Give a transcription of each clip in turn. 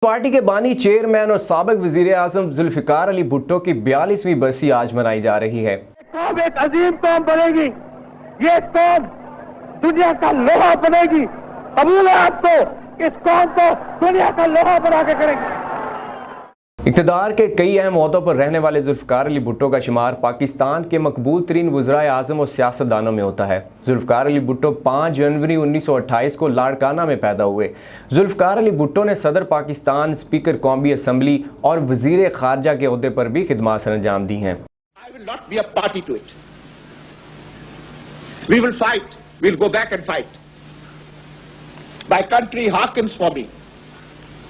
Party के बानी chairman और साबिक वज़ीर-ए-आज़म जुल्फ़िकार अली भुट्टो की 42वीं बरसी आज मनाई जा रही है। कौम एक अजीम कौम बनेगी, ये कौम दुनिया का लोहा बनेगी। कबूल है आपको, इस कौम को दुनिया का लोहा बना के करेंगे। इक़्तिदार के कई अहम ओहदों पर रहने वाले जुल्फ़िकार अली भुट्टो का शुमार पाकिस्तान के मकबूल तरीन वज़ीर-ए-आज़म और सियासतदानों में होता है। जुल्फ़िकार अली भुट्टो 5 जनवरी 1928 को लाड़काना में पैदा हुए। जुल्फ़िकार अली भुट्टो ने सदर पाकिस्तान, स्पीकर कौमी असम्बली और वज़ीर ख़ारजा के ओहदे पर भी खिदमत अंजाम दी हैं।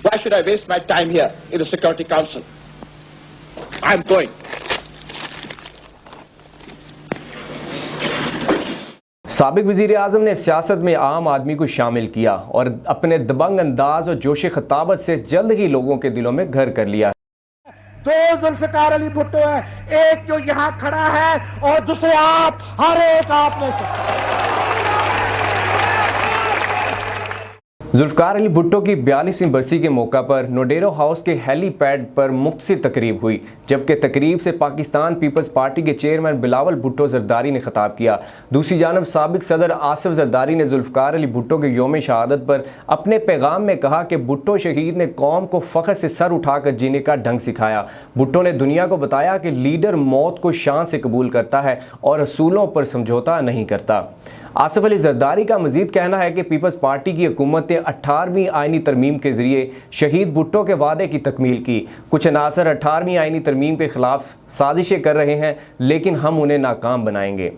Why should I waste my time here in the Security Council? I'm going. साबिक वज़ीर-ए-आज़म ने सियासत में आम आदमी को शामिल किया और अपने दबंग अंदाज और जोश खताबत से जल्द ही लोगों के दिलों में घर कर लिया। दो जुल्फ़िकार अली भुट्टो है, एक जो यहाँ खड़ा है और दूसरे आप, हर एक आप में से। जुल्फ़िकार अली भुट्टो की 42वीं बरसी के मौका पर नोडेरो हाउस के हेलीपैड पर मुख्तसर तकरीब हुई, जबकि तकरीब से पाकिस्तान पीपल्स पार्टी के चेयरमैन बिलावल भुट्टो ज़रदारी ने खिताब किया। दूसरी जानब साबिक सदर आसिफ ज़रदारी ने जुल्फ़िकार अली भुट्टो के यौम शहादत पर अपने पैगाम में कहा कि भुट्टो शहीद ने कौम को फ़ख्र से सर उठाकर जीने का ढंग सिखाया। भुट्टो ने दुनिया को बताया कि लीडर मौत को शान से कबूल करता है और असूलों पर समझौता नहीं करता। आसिफ अली ज़रदारी का मजीद कहना है कि पीपल्स पार्टी की हुकूमत ने 18वीं आइनी तरमीम के ज़रिए शहीद भुट्टो के वादे की तकमील की। कुछ अनासर 18वीं आइनी तरमीम के ख़िलाफ़ साजिशें कर रहे हैं, लेकिन हम उन्हें नाकाम बनाएंगे।